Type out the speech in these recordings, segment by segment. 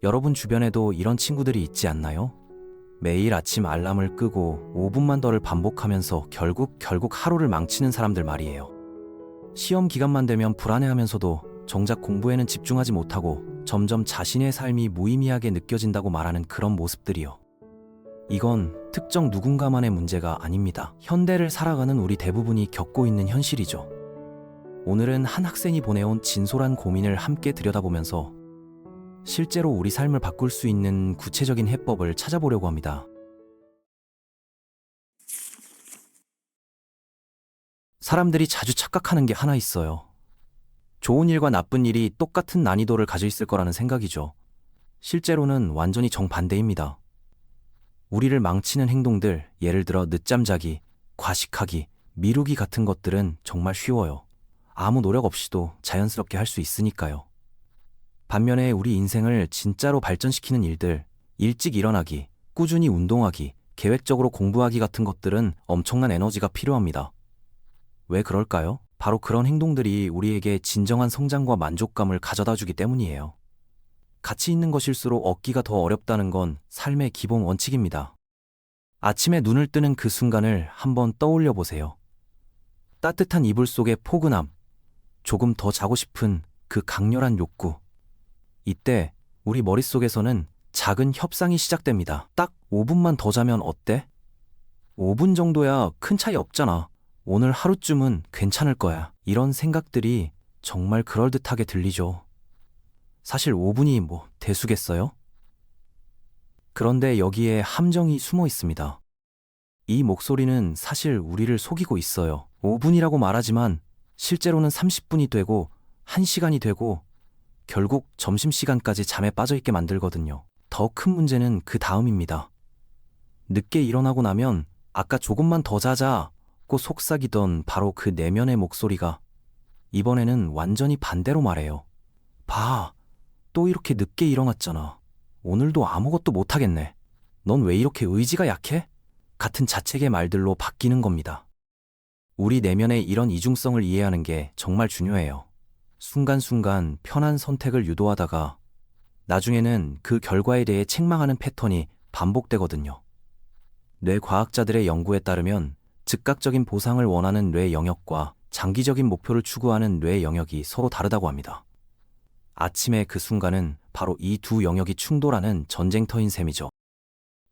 여러분 주변에도 이런 친구들이 있지 않나요? 매일 아침 알람을 끄고 5분만 더를 반복하면서 결국 하루를 망치는 사람들 말이에요. 시험 기간만 되면 불안해하면서도 정작 공부에는 집중하지 못하고 점점 자신의 삶이 무의미하게 느껴진다고 말하는 그런 모습들이요. 이건 특정 누군가만의 문제가 아닙니다. 현대를 살아가는 우리 대부분이 겪고 있는 현실이죠. 오늘은 한 학생이 보내온 진솔한 고민을 함께 들여다보면서 실제로 우리 삶을 바꿀 수 있는 구체적인 해법을 찾아보려고 합니다. 사람들이 자주 착각하는 게 하나 있어요. 좋은 일과 나쁜 일이 똑같은 난이도를 가지고 있을 거라는 생각이죠. 실제로는 완전히 정반대입니다. 우리를 망치는 행동들, 예를 들어 늦잠 자기, 과식하기, 미루기 같은 것들은 정말 쉬워요. 아무 노력 없이도 자연스럽게 할 수 있으니까요. 반면에 우리 인생을 진짜로 발전시키는 일들, 일찍 일어나기, 꾸준히 운동하기, 계획적으로 공부하기 같은 것들은 엄청난 에너지가 필요합니다. 왜 그럴까요? 바로 그런 행동들이 우리에게 진정한 성장과 만족감을 가져다 주기 때문이에요. 가치 있는 것일수록 얻기가 더 어렵다는 건 삶의 기본 원칙입니다. 아침에 눈을 뜨는 그 순간을 한번 떠올려 보세요. 따뜻한 이불 속의 포근함, 조금 더 자고 싶은 그 강렬한 욕구. 이때 우리 머릿속에서는 작은 협상이 시작됩니다. 딱 5분만 더 자면 어때? 5분 정도야 큰 차이 없잖아. 오늘 하루쯤은 괜찮을 거야. 이런 생각들이 정말 그럴듯하게 들리죠. 사실 5분이 뭐 대수겠어요? 그런데 여기에 함정이 숨어 있습니다. 이 목소리는 사실 우리를 속이고 있어요. 5분이라고 말하지만 실제로는 30분이 되고 1시간이 되고 결국 점심시간까지 잠에 빠져있게 만들거든요. 더 큰 문제는 그 다음입니다. 늦게 일어나고 나면 아까 조금만 더 자자고 속삭이던 바로 그 내면의 목소리가 이번에는 완전히 반대로 말해요. 봐, 또 이렇게 늦게 일어났잖아. 오늘도 아무것도 못하겠네. 넌 왜 이렇게 의지가 약해? 같은 자책의 말들로 바뀌는 겁니다. 우리 내면의 이런 이중성을 이해하는 게 정말 중요해요. 순간순간 편한 선택을 유도하다가 나중에는 그 결과에 대해 책망하는 패턴이 반복되거든요. 뇌과학자들의 연구에 따르면 즉각적인 보상을 원하는 뇌 영역과 장기적인 목표를 추구하는 뇌 영역이 서로 다르다고 합니다. 아침의 그 순간은 바로 이 두 영역이 충돌하는 전쟁터인 셈이죠.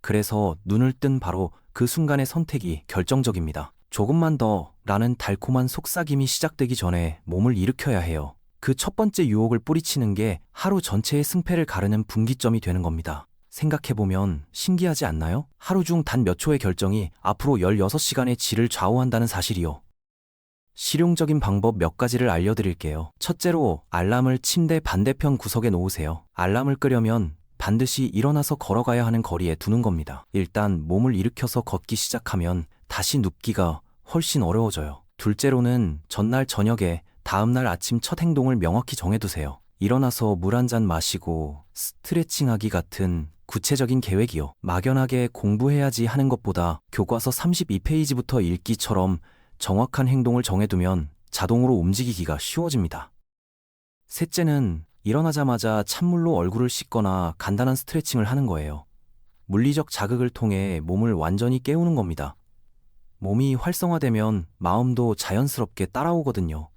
그래서 눈을 뜬 바로 그 순간의 선택이 결정적입니다. 조금만 더 라는 달콤한 속삭임이 시작되기 전에 몸을 일으켜야 해요. 그 첫 번째 유혹을 뿌리치는 게 하루 전체의 승패를 가르는 분기점이 되는 겁니다. 생각해보면 신기하지 않나요? 하루 중 단 몇 초의 결정이 앞으로 16시간의 질을 좌우한다는 사실이요. 실용적인 방법 몇 가지를 알려드릴게요. 첫째로 알람을 침대 반대편 구석에 놓으세요. 알람을 끄려면 반드시 일어나서 걸어가야 하는 거리에 두는 겁니다. 일단 몸을 일으켜서 걷기 시작하면 다시 눕기가 훨씬 어려워져요. 둘째로는 전날 저녁에 다음날 아침 첫 행동을 명확히 정해두세요. 일어나서 물 한 잔 마시고 스트레칭하기 같은 구체적인 계획이요. 막연하게 공부해야지 하는 것보다 교과서 32페이지부터 읽기처럼 정확한 행동을 정해두면 자동으로 움직이기가 쉬워집니다. 셋째는 일어나자마자 찬물로 얼굴을 씻거나 간단한 스트레칭을 하는 거예요. 물리적 자극을 통해 몸을 완전히 깨우는 겁니다. 몸이 활성화되면 마음도 자연스럽게 따라오거든요.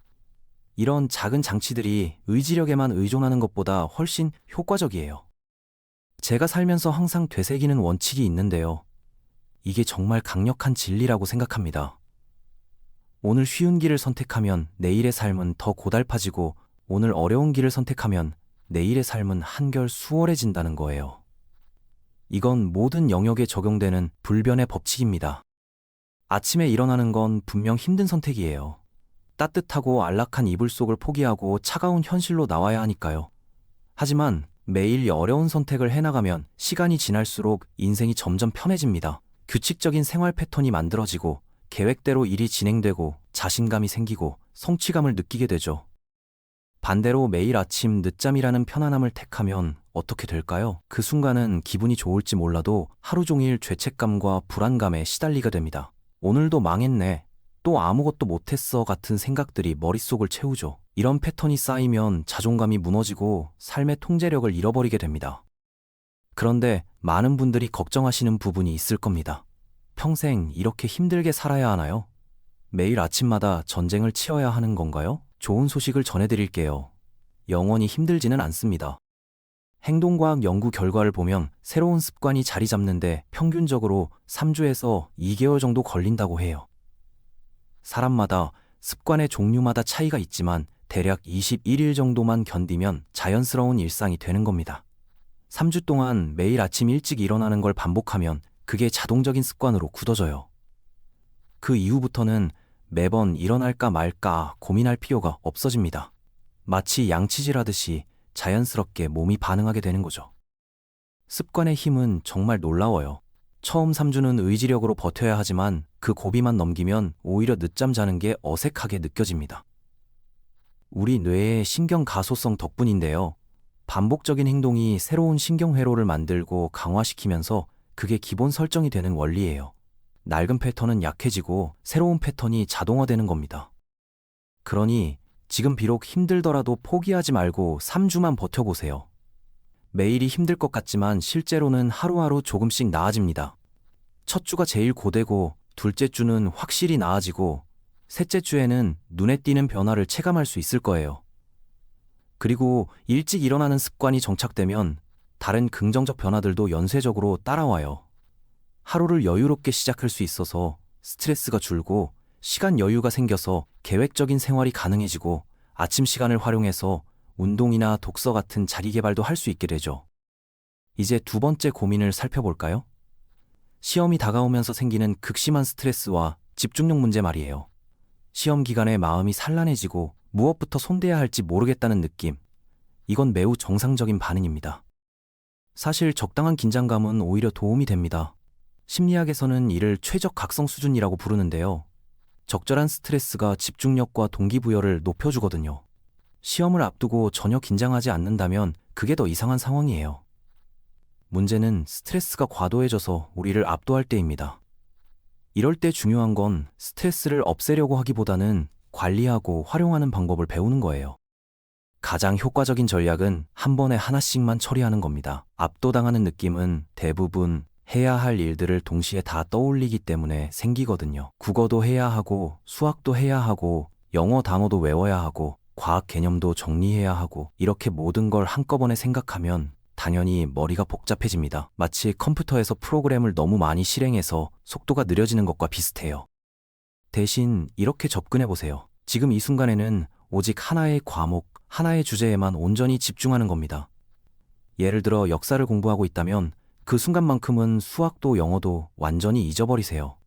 이런 작은 장치들이 의지력에만 의존하는 것보다 훨씬 효과적이에요. 제가 살면서 항상 되새기는 원칙이 있는데요. 이게 정말 강력한 진리라고 생각합니다. 오늘 쉬운 길을 선택하면 내일의 삶은 더 고달파지고 오늘 어려운 길을 선택하면 내일의 삶은 한결 수월해진다는 거예요. 이건 모든 영역에 적용되는 불변의 법칙입니다. 아침에 일어나는 건 분명 힘든 선택이에요. 따뜻하고 안락한 이불 속을 포기하고 차가운 현실로 나와야 하니까요. 하지만 매일 어려운 선택을 해나가면 시간이 지날수록 인생이 점점 편해집니다. 규칙적인 생활 패턴이 만들어지고 계획대로 일이 진행되고 자신감이 생기고 성취감을 느끼게 되죠. 반대로 매일 아침 늦잠이라는 편안함을 택하면 어떻게 될까요? 그 순간은 기분이 좋을지 몰라도 하루 종일 죄책감과 불안감에 시달리게 됩니다. 오늘도 망했네, 또 아무것도 못했어 같은 생각들이 머릿속을 채우죠. 이런 패턴이 쌓이면 자존감이 무너지고 삶의 통제력을 잃어버리게 됩니다. 그런데 많은 분들이 걱정하시는 부분이 있을 겁니다. 평생 이렇게 힘들게 살아야 하나요? 매일 아침마다 전쟁을 치러야 하는 건가요? 좋은 소식을 전해드릴게요. 영원히 힘들지는 않습니다. 행동과학 연구 결과를 보면 새로운 습관이 자리 잡는데 평균적으로 3주에서 2개월 정도 걸린다고 해요. 사람마다 습관의 종류마다 차이가 있지만 대략 21일 정도만 견디면 자연스러운 일상이 되는 겁니다. 3주 동안 매일 아침 일찍 일어나는 걸 반복하면 그게 자동적인 습관으로 굳어져요. 그 이후부터는 매번 일어날까 말까 고민할 필요가 없어집니다. 마치 양치질하듯이 자연스럽게 몸이 반응하게 되는 거죠. 습관의 힘은 정말 놀라워요. 처음 3주는 의지력으로 버텨야 하지만 그 고비만 넘기면 오히려 늦잠 자는 게 어색하게 느껴집니다. 우리 뇌의 신경 가소성 덕분인데요. 반복적인 행동이 새로운 신경회로를 만들고 강화시키면서 그게 기본 설정이 되는 원리예요. 낡은 패턴은 약해지고 새로운 패턴이 자동화되는 겁니다. 그러니 지금 비록 힘들더라도 포기하지 말고 3주만 버텨보세요. 매일이 힘들 것 같지만 실제로는 하루하루 조금씩 나아집니다. 첫 주가 제일 고되고 둘째 주는 확실히 나아지고 셋째 주에는 눈에 띄는 변화를 체감할 수 있을 거예요. 그리고 일찍 일어나는 습관이 정착되면 다른 긍정적 변화들도 연쇄적으로 따라와요. 하루를 여유롭게 시작할 수 있어서 스트레스가 줄고 시간 여유가 생겨서 계획적인 생활이 가능해지고 아침 시간을 활용해서 운동이나 독서 같은 자기 개발도 할 수 있게 되죠. 이제 두 번째 고민을 살펴볼까요? 시험이 다가오면서 생기는 극심한 스트레스와 집중력 문제 말이에요. 시험 기간에 마음이 산란해지고 무엇부터 손대야 할지 모르겠다는 느낌. 이건 매우 정상적인 반응입니다. 사실 적당한 긴장감은 오히려 도움이 됩니다. 심리학에서는 이를 최적 각성 수준이라고 부르는데요. 적절한 스트레스가 집중력과 동기부여를 높여주거든요. 시험을 앞두고 전혀 긴장하지 않는다면 그게 더 이상한 상황이에요. 문제는 스트레스가 과도해져서 우리를 압도할 때입니다. 이럴 때 중요한 건 스트레스를 없애려고 하기보다는 관리하고 활용하는 방법을 배우는 거예요. 가장 효과적인 전략은 한 번에 하나씩만 처리하는 겁니다. 압도당하는 느낌은 대부분 해야 할 일들을 동시에 다 떠올리기 때문에 생기거든요. 국어도 해야 하고, 수학도 해야 하고, 영어 단어도 외워야 하고, 과학 개념도 정리해야 하고, 이렇게 모든 걸 한꺼번에 생각하면 당연히 머리가 복잡해집니다. 마치 컴퓨터에서 프로그램을 너무 많이 실행해서 속도가 느려지는 것과 비슷해요. 대신 이렇게 접근해보세요. 지금 이 순간에는 오직 하나의 과목, 하나의 주제에만 온전히 집중하는 겁니다. 예를 들어 역사를 공부하고 있다면 그 순간만큼은 수학도 영어도 완전히 잊어버리세요.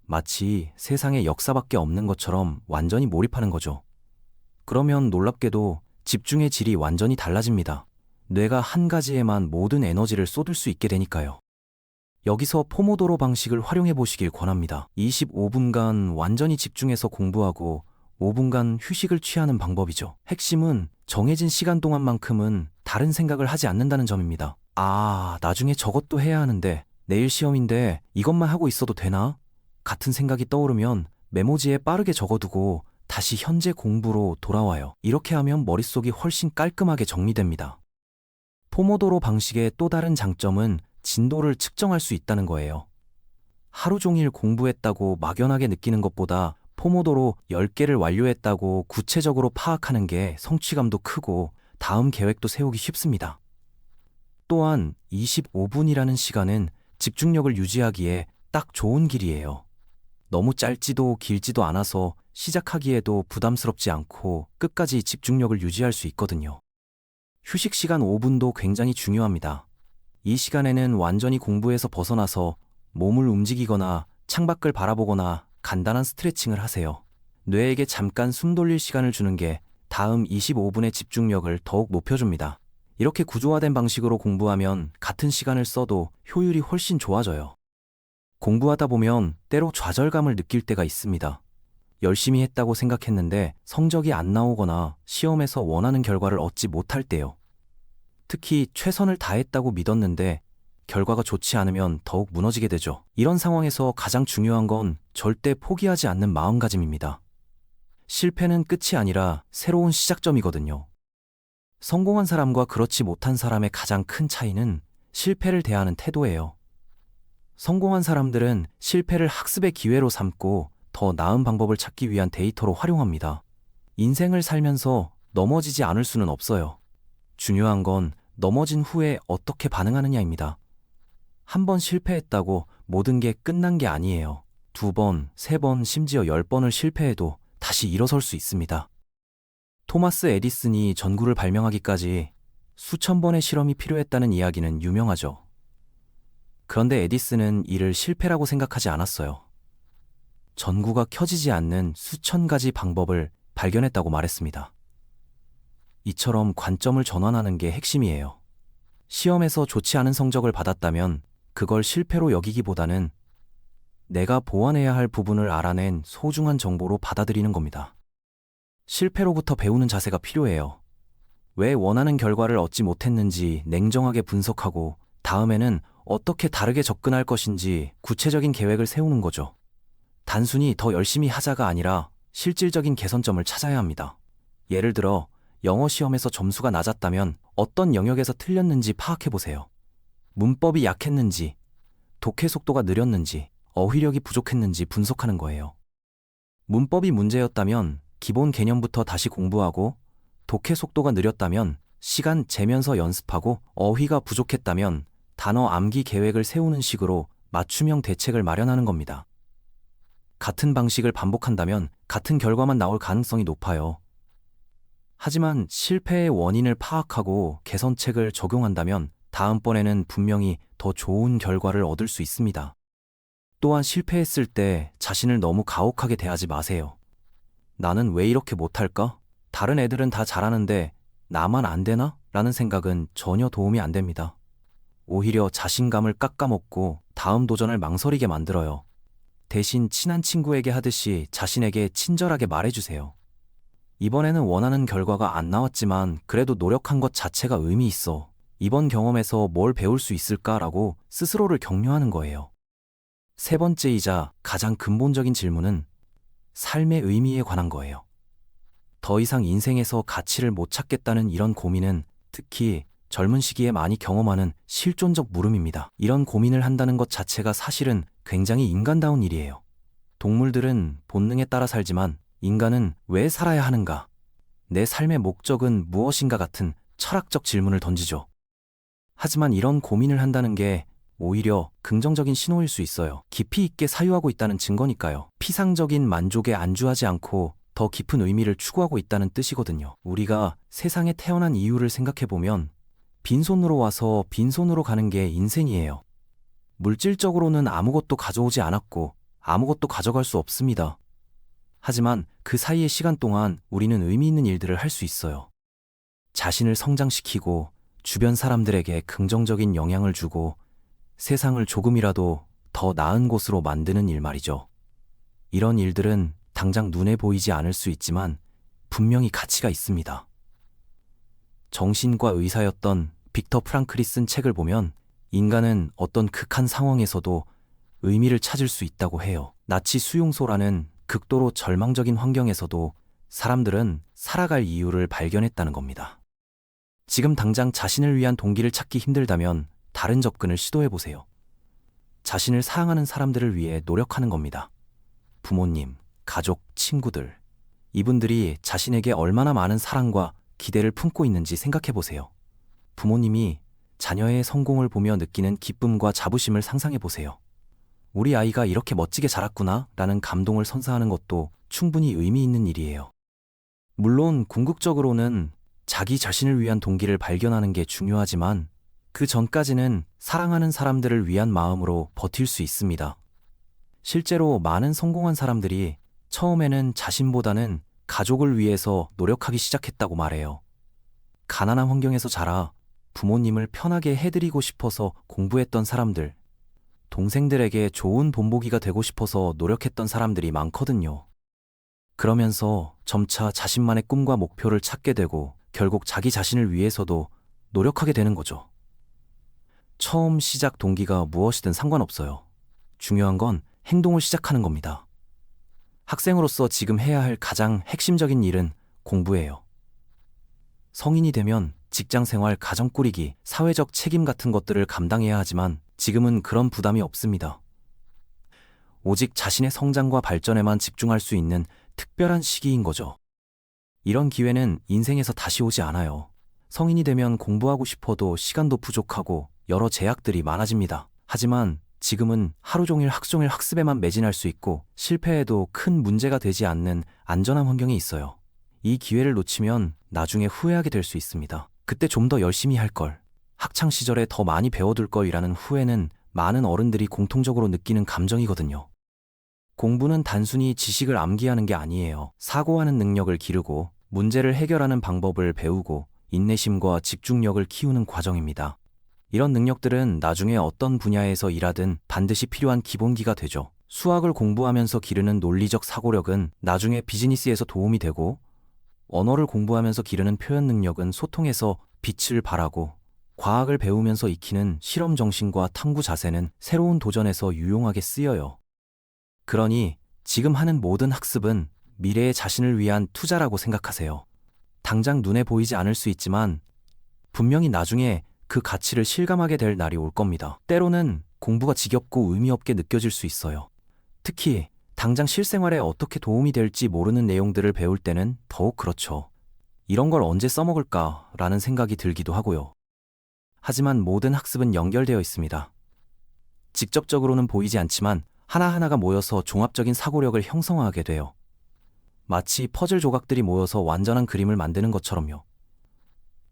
마치 세상에 역사밖에 없는 것처럼 완전히 몰입하는 거죠. 그러면 놀랍게도 집중의 질이 완전히 달라집니다. 뇌가 한 가지에만 모든 에너지를 쏟을 수 있게 되니까요. 여기서 포모도로 방식을 활용해 보시길 권합니다. 25분간 완전히 집중해서 공부하고 5분간 휴식을 취하는 방법이죠. 핵심은 정해진 시간 동안만큼은 다른 생각을 하지 않는다는 점입니다. 나중에 저것도 해야 하는데, 내일 시험인데 이것만 하고 있어도 되나? 같은 생각이 떠오르면 메모지에 빠르게 적어두고 다시 현재 공부로 돌아와요. 이렇게 하면 머릿속이 훨씬 깔끔하게 정리됩니다. 포모도로 방식의 또 다른 장점은 진도를 측정할 수 있다는 거예요. 하루 종일 공부했다고 막연하게 느끼는 것보다 포모도로 10개를 완료했다고 구체적으로 파악하는 게 성취감도 크고 다음 계획도 세우기 쉽습니다. 또한 25분이라는 시간은 집중력을 유지하기에 딱 좋은 길이에요. 너무 짧지도 길지도 않아서 시작하기에도 부담스럽지 않고 끝까지 집중력을 유지할 수 있거든요. 휴식 시간 5분도 굉장히 중요합니다. 이 시간에는 완전히 공부에서 벗어나서 몸을 움직이거나 창밖을 바라보거나 간단한 스트레칭을 하세요. 뇌에게 잠깐 숨 돌릴 시간을 주는 게 다음 25분의 집중력을 더욱 높여줍니다. 이렇게 구조화된 방식으로 공부하면 같은 시간을 써도 효율이 훨씬 좋아져요. 공부하다 보면 때로 좌절감을 느낄 때가 있습니다. 열심히 했다고 생각했는데 성적이 안 나오거나 시험에서 원하는 결과를 얻지 못할 때요. 특히 최선을 다했다고 믿었는데 결과가 좋지 않으면 더욱 무너지게 되죠. 이런 상황에서 가장 중요한 건 절대 포기하지 않는 마음가짐입니다. 실패는 끝이 아니라 새로운 시작점이거든요. 성공한 사람과 그렇지 못한 사람의 가장 큰 차이는 실패를 대하는 태도예요. 성공한 사람들은 실패를 학습의 기회로 삼고 더 나은 방법을 찾기 위한 데이터로 활용합니다. 인생을 살면서 넘어지지 않을 수는 없어요. 중요한 건 넘어진 후에 어떻게 반응하느냐입니다. 한 번 실패했다고 모든 게 끝난 게 아니에요. 2번, 3번, 심지어 10번을 실패해도 다시 일어설 수 있습니다. 토마스 에디슨이 전구를 발명하기까지 수천 번의 실험이 필요했다는 이야기는 유명하죠. 그런데 에디슨은 이를 실패라고 생각하지 않았어요. 전구가 켜지지 않는 수천 가지 방법을 발견했다고 말했습니다. 이처럼 관점을 전환하는 게 핵심이에요. 시험에서 좋지 않은 성적을 받았다면 그걸 실패로 여기기보다는 내가 보완해야 할 부분을 알아낸 소중한 정보로 받아들이는 겁니다. 실패로부터 배우는 자세가 필요해요. 왜 원하는 결과를 얻지 못했는지 냉정하게 분석하고 다음에는 어떻게 다르게 접근할 것인지 구체적인 계획을 세우는 거죠. 단순히 더 열심히 하자가 아니라 실질적인 개선점을 찾아야 합니다. 예를 들어 영어 시험에서 점수가 낮았다면 어떤 영역에서 틀렸는지 파악해보세요. 문법이 약했는지, 독해 속도가 느렸는지, 어휘력이 부족했는지 분석하는 거예요. 문법이 문제였다면 기본 개념부터 다시 공부하고, 독해 속도가 느렸다면 시간 재면서 연습하고, 어휘가 부족했다면 단어 암기 계획을 세우는 식으로 맞춤형 대책을 마련하는 겁니다. 같은 방식을 반복한다면 같은 결과만 나올 가능성이 높아요. 하지만 실패의 원인을 파악하고 개선책을 적용한다면 다음번에는 분명히 더 좋은 결과를 얻을 수 있습니다. 또한 실패했을 때 자신을 너무 가혹하게 대하지 마세요. 나는 왜 이렇게 못할까? 다른 애들은 다 잘하는데 나만 안 되나? 라는 생각은 전혀 도움이 안 됩니다. 오히려 자신감을 깎아먹고 다음 도전을 망설이게 만들어요. 대신 친한 친구에게 하듯이 자신에게 친절하게 말해주세요. 이번에는 원하는 결과가 안 나왔지만 그래도 노력한 것 자체가 의미 있어. 이번 경험에서 뭘 배울 수 있을까라고 스스로를 격려하는 거예요. 세 번째이자 가장 근본적인 질문은 삶의 의미에 관한 거예요. 더 이상 인생에서 가치를 못 찾겠다는 이런 고민은 특히 젊은 시기에 많이 경험하는 실존적 물음입니다. 이런 고민을 한다는 것 자체가 사실은 굉장히 인간다운 일이에요. 동물들은 본능에 따라 살지만 인간은 왜 살아야 하는가? 내 삶의 목적은 무엇인가 같은 철학적 질문을 던지죠. 하지만 이런 고민을 한다는 게 오히려 긍정적인 신호일 수 있어요. 깊이 있게 사유하고 있다는 증거니까요. 피상적인 만족에 안주하지 않고 더 깊은 의미를 추구하고 있다는 뜻이거든요. 우리가 세상에 태어난 이유를 생각해보면 빈손으로 와서 빈손으로 가는 게 인생이에요. 물질적으로는 아무것도 가져오지 않았고 아무것도 가져갈 수 없습니다. 하지만 그 사이의 시간 동안 우리는 의미 있는 일들을 할 수 있어요. 자신을 성장시키고 주변 사람들에게 긍정적인 영향을 주고 세상을 조금이라도 더 나은 곳으로 만드는 일 말이죠. 이런 일들은 당장 눈에 보이지 않을 수 있지만 분명히 가치가 있습니다. 정신과 의사였던 빅터 프랑클이 쓴 책을 보면 인간은 어떤 극한 상황에서도 의미를 찾을 수 있다고 해요. 나치 수용소라는 극도로 절망적인 환경에서도 사람들은 살아갈 이유를 발견했다는 겁니다. 지금 당장 자신을 위한 동기를 찾기 힘들다면 다른 접근을 시도해보세요. 자신을 사랑하는 사람들을 위해 노력하는 겁니다. 부모님, 가족, 친구들. 이분들이 자신에게 얼마나 많은 사랑과 기대를 품고 있는지 생각해보세요. 부모님이 자녀의 성공을 보며 느끼는 기쁨과 자부심을 상상해보세요. 우리 아이가 이렇게 멋지게 자랐구나 라는 감동을 선사하는 것도 충분히 의미 있는 일이에요. 물론 궁극적으로는 자기 자신을 위한 동기를 발견하는 게 중요하지만 그 전까지는 사랑하는 사람들을 위한 마음으로 버틸 수 있습니다. 실제로 많은 성공한 사람들이 처음에는 자신보다는 가족을 위해서 노력하기 시작했다고 말해요. 가난한 환경에서 자라 부모님을 편하게 해드리고 싶어서 공부했던 사람들, 동생들에게 좋은 본보기가 되고 싶어서 노력했던 사람들이 많거든요. 그러면서 점차 자신만의 꿈과 목표를 찾게 되고 결국 자기 자신을 위해서도 노력하게 되는 거죠. 처음 시작 동기가 무엇이든 상관없어요. 중요한 건 행동을 시작하는 겁니다. 학생으로서 지금 해야 할 가장 핵심적인 일은 공부예요. 성인이 되면 직장 생활, 가정 꾸리기, 사회적 책임 같은 것들을 감당해야 하지만 지금은 그런 부담이 없습니다. 오직 자신의 성장과 발전에만 집중할 수 있는 특별한 시기인 거죠. 이런 기회는 인생에서 다시 오지 않아요. 성인이 되면 공부하고 싶어도 시간도 부족하고 여러 제약들이 많아집니다. 하지만 지금은 하루 종일 학종일 학습에만 매진할 수 있고 실패해도 큰 문제가 되지 않는 안전한 환경이 있어요. 이 기회를 놓치면 나중에 후회하게 될 수 있습니다. 그때 좀 더 열심히 할 걸, 학창 시절에 더 많이 배워둘 걸이라는 후회는 많은 어른들이 공통적으로 느끼는 감정이거든요. 공부는 단순히 지식을 암기하는 게 아니에요. 사고하는 능력을 기르고 문제를 해결하는 방법을 배우고 인내심과 집중력을 키우는 과정입니다. 이런 능력들은 나중에 어떤 분야에서 일하든 반드시 필요한 기본기가 되죠. 수학을 공부하면서 기르는 논리적 사고력은 나중에 비즈니스에서 도움이 되고, 언어를 공부하면서 기르는 표현 능력은 소통에서 빛을 발하고, 과학을 배우면서 익히는 실험 정신과 탐구 자세는 새로운 도전에서 유용하게 쓰여요. 그러니 지금 하는 모든 학습은 미래의 자신을 위한 투자라고 생각하세요. 당장 눈에 보이지 않을 수 있지만 분명히 나중에 그 가치를 실감하게 될 날이 올 겁니다. 때로는 공부가 지겹고 의미 없게 느껴질 수 있어요. 특히 당장 실생활에 어떻게 도움이 될지 모르는 내용들을 배울 때는 더욱 그렇죠. 이런 걸 언제 써먹을까라는 생각이 들기도 하고요. 하지만 모든 학습은 연결되어 있습니다. 직접적으로는 보이지 않지만 하나하나가 모여서 종합적인 사고력을 형성하게 돼요. 마치 퍼즐 조각들이 모여서 완전한 그림을 만드는 것처럼요.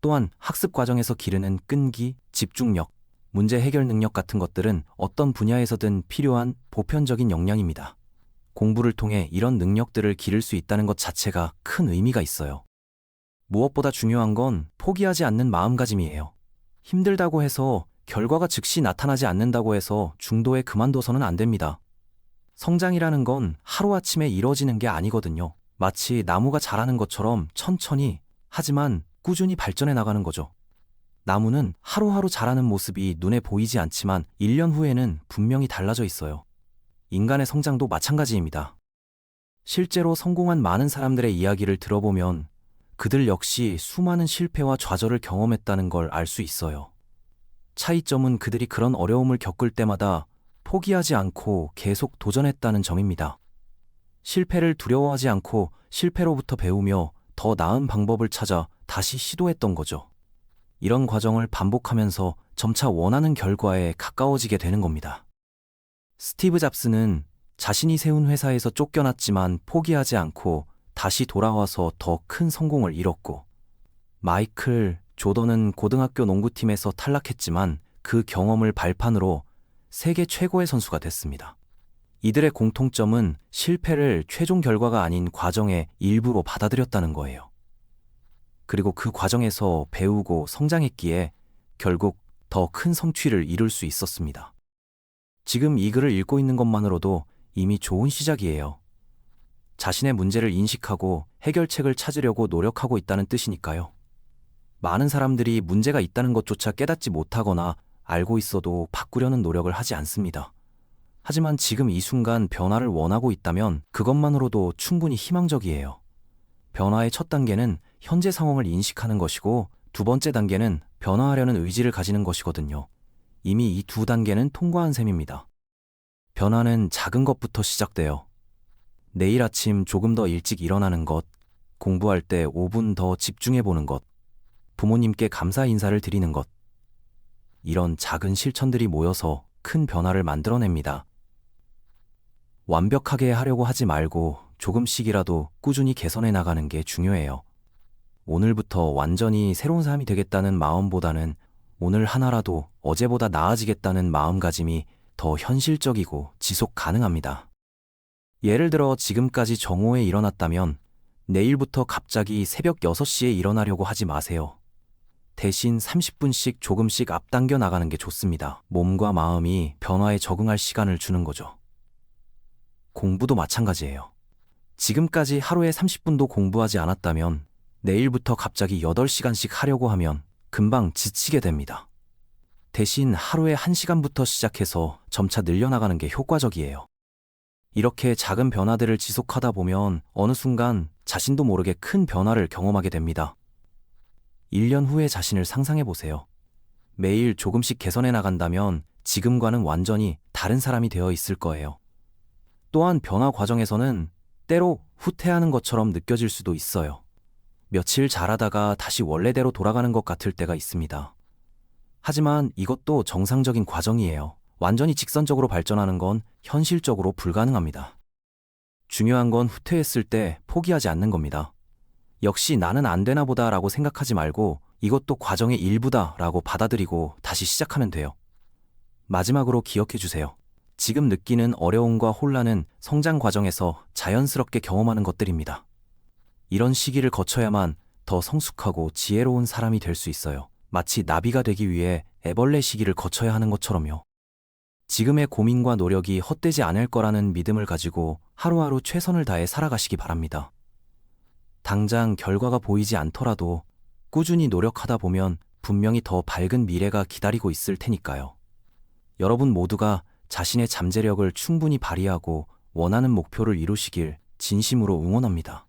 또한 학습 과정에서 기르는 끈기, 집중력, 문제 해결 능력 같은 것들은 어떤 분야에서든 필요한 보편적인 역량입니다. 공부를 통해 이런 능력들을 기를 수 있다는 것 자체가 큰 의미가 있어요. 무엇보다 중요한 건 포기하지 않는 마음가짐이에요. 힘들다고 해서 결과가 즉시 나타나지 않는다고 해서 중도에 그만둬서는 안 됩니다. 성장이라는 건 하루아침에 이뤄지는 게 아니거든요. 마치 나무가 자라는 것처럼 천천히, 하지만 꾸준히 발전해 나가는 거죠. 나무는 하루하루 자라는 모습이 눈에 보이지 않지만 1년 후에는 분명히 달라져 있어요. 인간의 성장도 마찬가지입니다. 실제로 성공한 많은 사람들의 이야기를 들어보면 그들 역시 수많은 실패와 좌절을 경험했다는 걸 알 수 있어요. 차이점은 그들이 그런 어려움을 겪을 때마다 포기하지 않고 계속 도전했다는 점입니다. 실패를 두려워하지 않고 실패로부터 배우며 더 나은 방법을 찾아 다시 시도했던 거죠. 이런 과정을 반복하면서 점차 원하는 결과에 가까워지게 되는 겁니다. 스티브 잡스는 자신이 세운 회사에서 쫓겨났지만 포기하지 않고 다시 돌아와서 더 큰 성공을 이뤘고, 마이클 조던은 고등학교 농구팀에서 탈락했지만 그 경험을 발판으로 세계 최고의 선수가 됐습니다. 이들의 공통점은 실패를 최종 결과가 아닌 과정의 일부로 받아들였다는 거예요. 그리고 그 과정에서 배우고 성장했기에 결국 더 큰 성취를 이룰 수 있었습니다. 지금 이 글을 읽고 있는 것만으로도 이미 좋은 시작이에요. 자신의 문제를 인식하고 해결책을 찾으려고 노력하고 있다는 뜻이니까요. 많은 사람들이 문제가 있다는 것조차 깨닫지 못하거나 알고 있어도 바꾸려는 노력을 하지 않습니다. 하지만 지금 이 순간 변화를 원하고 있다면 그것만으로도 충분히 희망적이에요. 변화의 첫 단계는 현재 상황을 인식하는 것이고, 두 번째 단계는 변화하려는 의지를 가지는 것이거든요. 이미 이 두 단계는 통과한 셈입니다. 변화는 작은 것부터 시작돼요. 내일 아침 조금 더 일찍 일어나는 것, 공부할 때 5분 더 집중해보는 것, 부모님께 감사 인사를 드리는 것. 이런 작은 실천들이 모여서 큰 변화를 만들어냅니다. 완벽하게 하려고 하지 말고 조금씩이라도 꾸준히 개선해 나가는 게 중요해요. 오늘부터 완전히 새로운 사람이 되겠다는 마음보다는 오늘 하나라도 어제보다 나아지겠다는 마음가짐이 더 현실적이고 지속 가능합니다. 예를 들어 지금까지 정오에 일어났다면 내일부터 갑자기 새벽 6시에 일어나려고 하지 마세요. 대신 30분씩 조금씩 앞당겨 나가는 게 좋습니다. 몸과 마음이 변화에 적응할 시간을 주는 거죠. 공부도 마찬가지예요. 지금까지 하루에 30분도 공부하지 않았다면 내일부터 갑자기 8시간씩 하려고 하면 금방 지치게 됩니다. 대신 하루에 1시간부터 시작해서 점차 늘려나가는 게 효과적이에요. 이렇게 작은 변화들을 지속하다 보면 어느 순간 자신도 모르게 큰 변화를 경험하게 됩니다. 1년 후의 자신을 상상해 보세요. 매일 조금씩 개선해 나간다면 지금과는 완전히 다른 사람이 되어 있을 거예요. 또한 변화 과정에서는 때로 후퇴하는 것처럼 느껴질 수도 있어요. 며칠 잘하다가 다시 원래대로 돌아가는 것 같을 때가 있습니다. 하지만 이것도 정상적인 과정이에요. 완전히 직선적으로 발전하는 건 현실적으로 불가능합니다. 중요한 건 후퇴했을 때 포기하지 않는 겁니다. 역시 나는 안 되나 보다 라고 생각하지 말고 이것도 과정의 일부다 라고 받아들이고 다시 시작하면 돼요. 마지막으로 기억해 주세요. 지금 느끼는 어려움과 혼란은 성장 과정에서 자연스럽게 경험하는 것들입니다. 이런 시기를 거쳐야만 더 성숙하고 지혜로운 사람이 될 수 있어요. 마치 나비가 되기 위해 애벌레 시기를 거쳐야 하는 것처럼요. 지금의 고민과 노력이 헛되지 않을 거라는 믿음을 가지고 하루하루 최선을 다해 살아가시기 바랍니다. 당장 결과가 보이지 않더라도 꾸준히 노력하다 보면 분명히 더 밝은 미래가 기다리고 있을 테니까요. 여러분 모두가 자신의 잠재력을 충분히 발휘하고 원하는 목표를 이루시길 진심으로 응원합니다.